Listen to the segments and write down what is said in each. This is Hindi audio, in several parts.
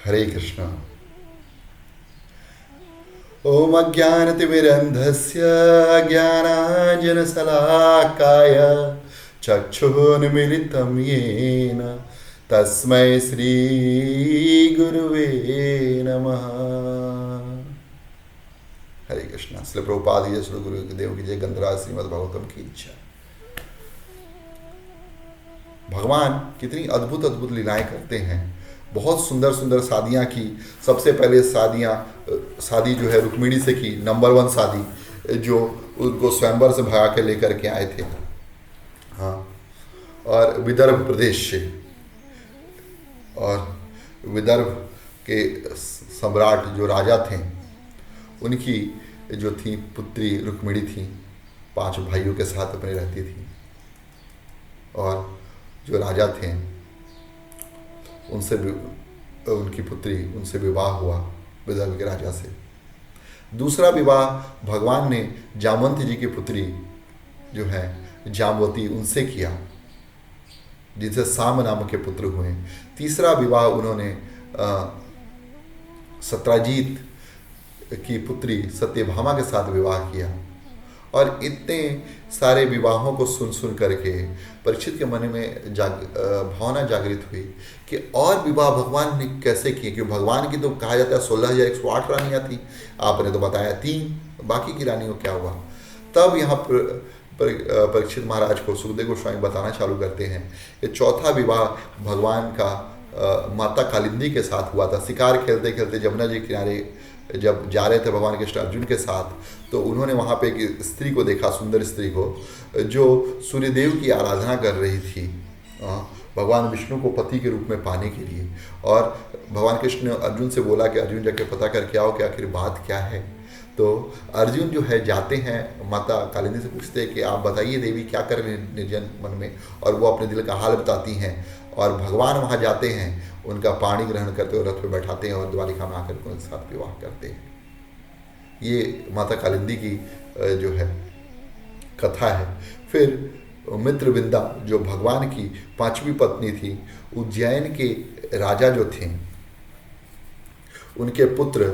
हरे कृष्ण। ओम अज्ञानतिमिरन्धस्य ज्ञानाञ्जनशलाकाय चक्षुरुन्मीलितं येन तस्मै श्रीगुरुवे नमः। हरे कृष्णा। श्री प्रभुपाद की जय, श्री गुरुदेव की जय, ग्रंथराज श्रीमद् भागवतम की जय। भगवान कितनी अद्भुत अद्भुत लीलाएं करते हैं। बहुत सुंदर सुंदर शादियाँ की। सबसे पहले शादी जो है रुक्मिणी से की, नंबर 1 शादी, जो उनको स्वयंवर से भगा के लेकर के आए थे। हाँ, और विदर्भ प्रदेश से, और विदर्भ के सम्राट जो राजा थे, उनकी जो थी पुत्री रुक्मिणी थी, 5 भाइयों के साथ अपने रहती थी। और जो राजा थे उनसे भी, उनकी पुत्री, उनसे विवाह हुआ विदर्भ के राजा से। दूसरा विवाह भगवान ने जामवंत जी की पुत्री जो है जामवती, उनसे किया, जिनसे साम नाम के पुत्र हुए। तीसरा विवाह उन्होंने सत्राजीत की पुत्री सत्यभामा के साथ विवाह किया। और इतने सारे विवाहों को सुन सुन करके परीक्षित के मन में भावना जागृत हुई कि और विवाह भगवान ने कैसे किए। क्योंकि भगवान की तो कहा जाता है 16,108 रानियाँ थी, आपने तो बताया 3, बाकी की रानियों क्या हुआ। तब यहाँ पर परीक्षित महाराज को सुखदेव गोस्वामी बताना चालू करते हैं कि चौथा विवाह भगवान का माता कालिंदी के साथ हुआ था। शिकार खेलते खेलते जमुना जी किनारे जब जा रहे थे भगवान कृष्ण अर्जुन के साथ, तो उन्होंने वहाँ पे एक स्त्री को देखा, सुंदर स्त्री को, जो सूर्यदेव की आराधना कर रही थी भगवान विष्णु को पति के रूप में पाने के लिए। और भगवान कृष्ण ने अर्जुन से बोला कि अर्जुन जाके पता करके आओ कि आखिर बात क्या है। तो अर्जुन जो है जाते हैं, माता कालिंदी से पूछते हैं कि आप बताइए देवी क्या कर रहे हैं निर्जन मन में, और वो अपने दिल का हाल बताती हैं। और भगवान वहाँ जाते हैं, उनका पानी ग्रहण करते हुए रथ पे बैठाते हैं और द्वारिका में आकर उनके साथ विवाह करते हैं। ये माता कालिंदी की जो है कथा है। फिर मित्रविंदा जो भगवान की 5वीं पत्नी थी, उज्जैन के राजा जो थे, उनके पुत्र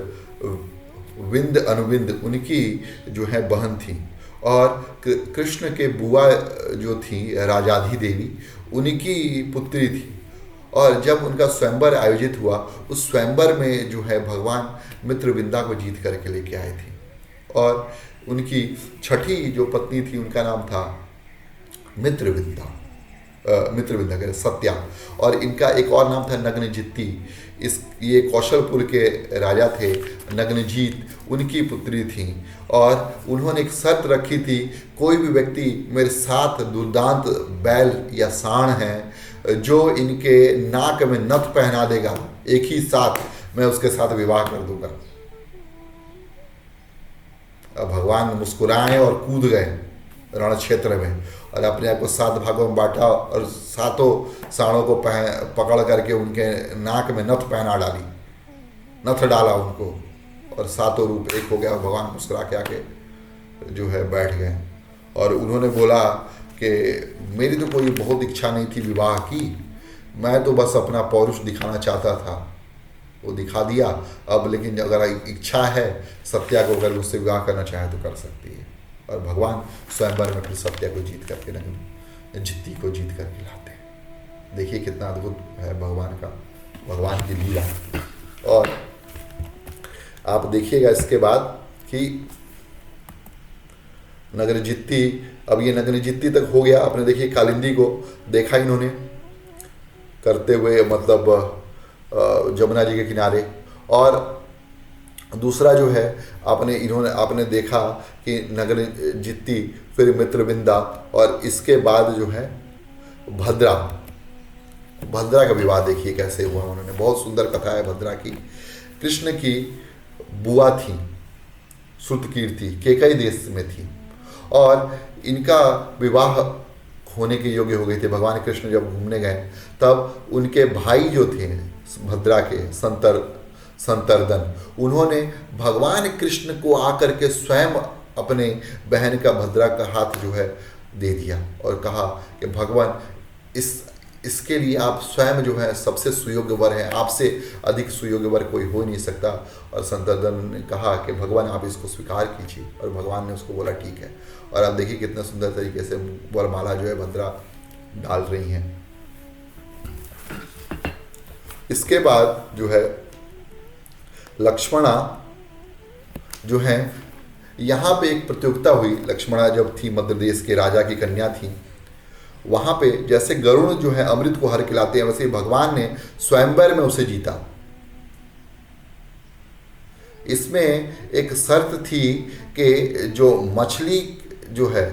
विंद अनुविंद उनकी जो है बहन थी। और कृष्ण के बुआ जो थी राजाधी देवी, उनकी पुत्री थी। और जब उनका स्वयंवर आयोजित हुआ, उस स्वयंवर में जो है भगवान मित्रविंदा को जीत करके लेके आए थे। और उनकी छठी जो पत्नी थी, उनका नाम था मित्रविंदा कह सत्या। और इनका एक और नाम था नग्नजित्ती। ये कौशलपुर के राजा थे नग्नजीत, उनकी पुत्री थी। और उन्होंने एक शर्त रखी थी, कोई भी व्यक्ति मेरे साथ दुर्दांत बैल या सांड हैं जो इनके नाक में नथ पहना देगा, एक ही साथ मैं उसके साथ विवाह कर दूंगा। अब भगवान मुस्कुराए और कूद गए रण क्षेत्र में, और अपने आप को 7 भागों में बांटा और 7 सांडों को पकड़ करके उनके नाक में नथ पहना डाली, नथ डाला उनको, और 7 रूप एक हो गया। भगवान मुस्कुरा के आके जो है बैठ गए। और उन्होंने बोला कि मेरी तो कोई बहुत इच्छा नहीं थी विवाह की, मैं तो बस अपना पौरुष दिखाना चाहता था, वो दिखा दिया। अब लेकिन अगर इच्छा है सत्या को, अगर उससे विवाह करना चाहे तो कर सकती है। और भगवान स्वयंवर में फिर सत्या को जीत करके जित्ती को जीत करके लाते हैं। देखिए कितना अद्भुत है भगवान की लीला। और आप देखिएगा इसके बाद कि नग्नजित्ती, अब ये नग्नजित्ती तक हो गया। आपने देखिए कालिंदी को देखा इन्होंने करते हुए, मतलब जमुना जी के किनारे। और दूसरा जो है आपने देखा कि नग्नजित्ती, फिर मित्रविंदा, और इसके बाद जो है भद्रा का विवाह देखिए कैसे हुआ। उन्होंने बहुत सुंदर कथा है भद्रा की। कृष्ण की बुआ थी श्रुतकीर्ति, केकई देश में थी, और इनका विवाह होने के योग्य हो गई थी। भगवान कृष्ण जब घूमने गए, तब उनके भाई जो थे भद्रा के संतर्दन, उन्होंने भगवान कृष्ण को आकर के स्वयं अपने बहन का भद्रा का हाथ जो है दे दिया और कहा कि भगवान इसके लिए आप स्वयं जो है सबसे सुयोग्य वर हैं, आपसे अधिक सुयोग्य वर कोई हो नहीं सकता। और संत अर्जुन ने कहा कि भगवान आप इसको स्वीकार कीजिए, और भगवान ने उसको बोला ठीक है। और आप देखिए कितना सुंदर तरीके से वरमाला जो है भद्रा डाल रही हैं। इसके बाद जो है लक्ष्मणा जो है, यहाँ पे एक प्रतियोगिता हुई। लक्ष्मणा जब थी मध्य देश के राजा की कन्या थी, वहाँ पे जैसे गरुड़ जो है अमृत को हर खिलाते हैं, वैसे ही भगवान ने स्वयंवर में उसे जीता। इसमें एक शर्त थी कि जो मछली जो है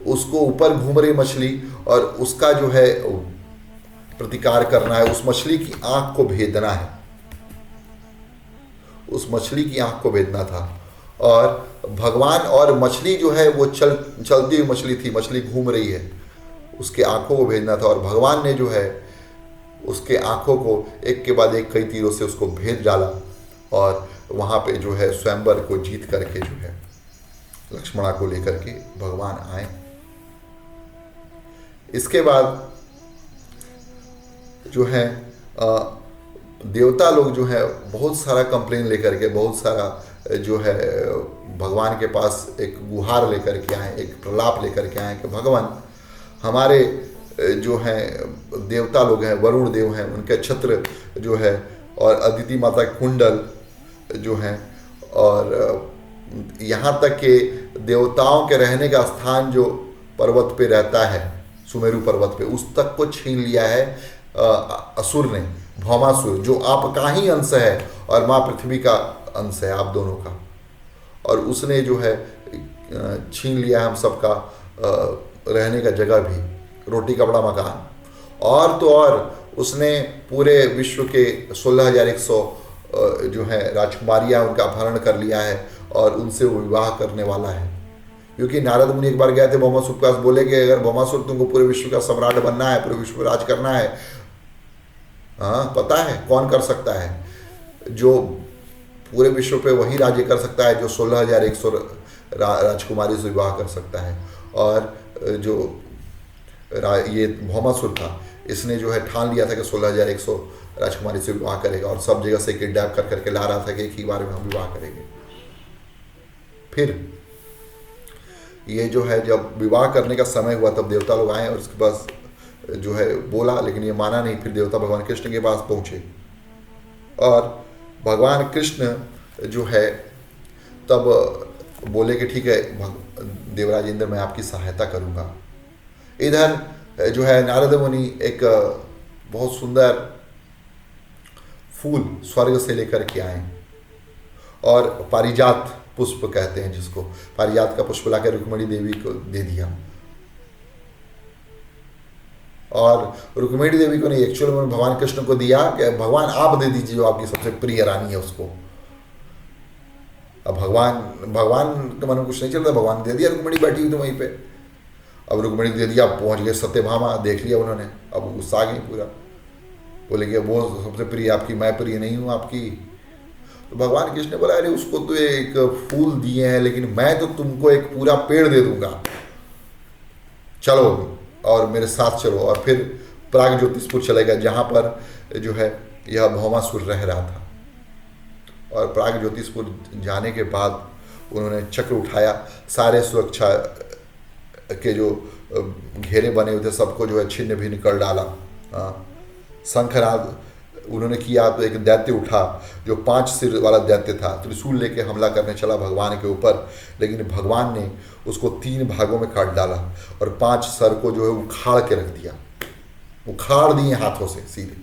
उसको ऊपर घूम रही मछली, और उसका जो है प्रतिकार करना है, उस मछली की आंख को भेदना है, उस मछली की आंख को भेदना था। और भगवान और मछली जो है वो चलती हुई मछली थी, मछली घूम रही है, उसके आंखों को भेजना था। और भगवान ने जो है उसके आंखों को एक के बाद एक कई तीरों से उसको भेद डाला, और वहाँ पे जो है स्वयंवर को जीत करके जो है लक्ष्मणा को लेकर के भगवान आए। इसके बाद जो है देवता लोग जो है बहुत सारा कंप्लेन लेकर के, बहुत सारा जो है भगवान के पास एक गुहार लेकर के आए, एक प्रलाप लेकर के आए कि भगवान हमारे जो हैं देवता लोग हैं, वरुण देव हैं, उनके छत्र जो है, और अदिति माता के कुंडल जो हैं, और यहाँ तक कि देवताओं के रहने का स्थान जो पर्वत पे रहता है, सुमेरु पर्वत पे, उस तक को छीन लिया है असुर ने, भौमासुर, जो आपका ही अंश है और माँ पृथ्वी का अंश है, आप दोनों का। और उसने जो है छीन लिया हम सबका रहने का जगह भी, रोटी कपड़ा मकान, और तो और उसने पूरे विश्व के 16,100 जो है राजकुमारियाँ उनका अपहरण कर लिया है, और उनसे वो विवाह करने वाला है। क्योंकि नारद मुनि एक बार गए थे भौमासुर के पास, बोले कि अगर भौमासुर तुमको पूरे विश्व का सम्राट बनना है, पूरे विश्व पर राज करना है, हाँ पता है कौन कर सकता है, जो पूरे विश्व पे वही राज्य कर सकता है जो 16,100 राजकुमारी से विवाह कर सकता है। और जो ये भौमासुर था, इसने जो है ठान लिया था कि 16,100 राजकुमारी से विवाह करेगा, और सब जगह से किडनैप कर करके ला रहा था कि एक ही बार में हम विवाह करेंगे। फिर ये जो है जब विवाह करने का समय हुआ तब देवता लोग आए और उसके पास जो है बोला, लेकिन ये माना नहीं। फिर देवता भगवान कृष्ण के पास पहुँचे, और भगवान कृष्ण जो है तब बोले कि ठीक है देवराज इंद्र, मैं आपकी सहायता करूँगा। इधर जो है नारद मुनि एक बहुत सुंदर फूल स्वर्ग से लेकर के आए, और पारिजात पुष्प कहते हैं जिसको, पारिजात का पुष्प लाकर रुक्मिणी देवी को दे दिया। और रुक्मिणी देवी को नहीं, एक्चुअल में भगवान कृष्ण को दिया कि भगवान आप दे दीजिए जो आपकी सबसे प्रिय रानी है उसको। अब भगवान के मन में कुछ नहीं चल रहा, भगवान दे दिया, रुक्मिणी बैठी हुई थी वहीं पे। अब रुक्मिणी दे दिया, पहुंच गए सत्यभामा, देख लिया उन्होंने, अब गुस्सा आ गई पूरा, बोले कि वो सबसे प्रिय आपकी, मैं प्रिय नहीं हूँ आपकी। तो भगवान कृष्ण ने बोला अरे उसको तो एक फूल दिए हैं, लेकिन मैं तो तुमको एक पूरा पेड़ दे दूंगा, चलो और मेरे साथ चलो। और फिर प्राग ज्योतिषपुर चले गए, जहाँ पर जो है यह भौमासुर रह रहा था। और प्राग ज्योतिषपुर जाने के बाद उन्होंने चक्र उठाया, सारे सुरक्षा के जो घेरे बने हुए थे सबको जो है छिन्न भिन्न कर डाला। शंखनाद उन्होंने किया तो एक दैत्य उठा जो 5 सिर वाला दैत्य था, त्रिशूल लेके हमला करने चला भगवान के ऊपर, लेकिन भगवान ने उसको 3 भागों में काट डाला और 5 सर को जो है उखाड़ के रख दिया, उखाड़ दिए हाथों से सीधे।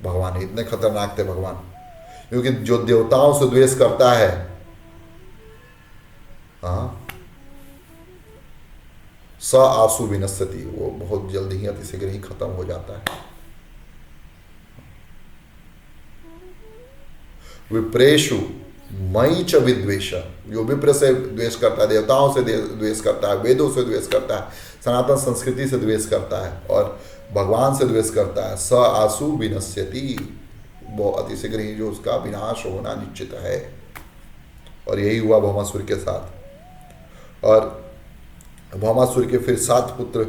भगवान इतने खतरनाक थे भगवान, क्योंकि जो देवताओं से द्वेष करता है, हाँ, स आसु विनश्यति, वो बहुत जल्दी ही अतिशीघ्र ही खत्म हो जाता है। विप्रेशु मई च विद्वेष, जो विप्र से द्वेष करता है, देवताओं से द्वेष करता है, वेदों से द्वेष करता है, सनातन संस्कृति से द्वेष करता है और भगवान से द्वेष करता है, स आसु विनश्यति, वो अतिशीघ्र ही जो उसका विनाश होना निश्चित है। और यही हुआ भौमासुर के साथ। और भौमासुर के फिर 7 पुत्र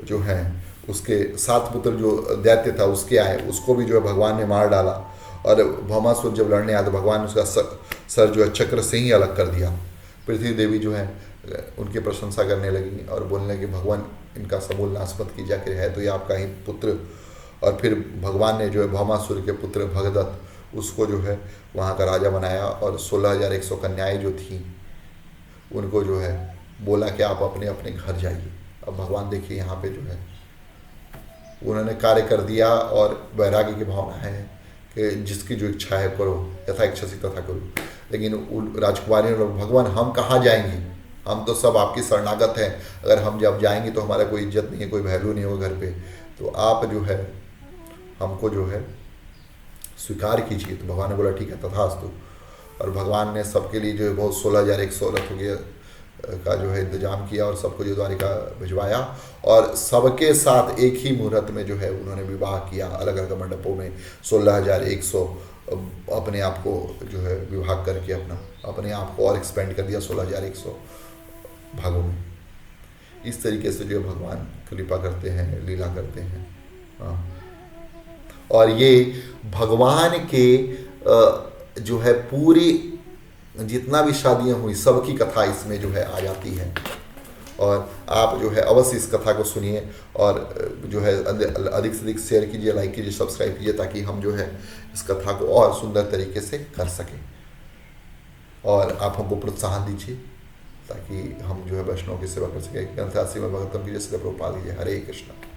जो हैं उसके 7 पुत्र जो दैत्य था उसके आए, उसको भी जो है भगवान ने मार डाला। और भौमासुर जब लड़ने आया तो भगवान ने उसका सर जो है चक्र से ही अलग कर दिया। पृथ्वी देवी जो है उनकी प्रशंसा करने लगी और बोलने लगी भगवान इनका समूल नाश मत कीजिए, आखिर है तो ये आपका ही पुत्र। और फिर भगवान ने जो है भौमासुर के पुत्र भगदत्त उसको जो है वहाँ का राजा बनाया और 16,100 कन्याएं जो थी उनको जो है बोला कि आप अपने अपने घर जाइए। अब भगवान देखिए यहाँ पे जो है उन्होंने कार्य कर दिया और वैराग्य की भावना है कि जिसकी जो इच्छा है करो, यथा इच्छा सी तथा करो। लेकिन राजकुमारी ने भगवान हम कहाँ जाएंगे, हम तो सब आपकी शरणागत हैं, अगर हम जब जाएंगे तो हमारा कोई इज्जत नहीं है, कोई वैल्यू नहीं होगा घर पे, तो आप जो है हमको जो है स्वीकार कीजिए। तो भगवान ने बोला ठीक है तथास्तु। और भगवान ने सबके लिए जो है बहुत 16,100 रथों के का जो है इंतजाम किया और सबको जो द्वारिका भिजवाया और सबके साथ एक ही मुहूर्त में जो है उन्होंने विवाह किया अलग अलग मंडपों में। 16,100 अपने आप को जो है विभाग करके अपने आप को और एक्सपेंड कर दिया 16,100 भागों में। इस तरीके से जो भगवान कृपा करते हैं, लीला करते हैं। हाँ। और ये भगवान के जो है पूरी जितना भी शादियाँ हुई सबकी कथा इसमें जो है आ जाती है। और आप जो है अवश्य इस कथा को सुनिए और जो है अधिक से अधिक शेयर कीजिए, लाइक कीजिए, सब्सक्राइब कीजिए ताकि हम जो है इस कथा को और सुंदर तरीके से कर सकें। और आप हमको प्रोत्साहन दीजिए ताकि हम जो है वैष्णव की सेवा कर सकें। ग्रंथराशि में भगवतम की जैसे प्रभुपाद कीजिए। हरे कृष्ण।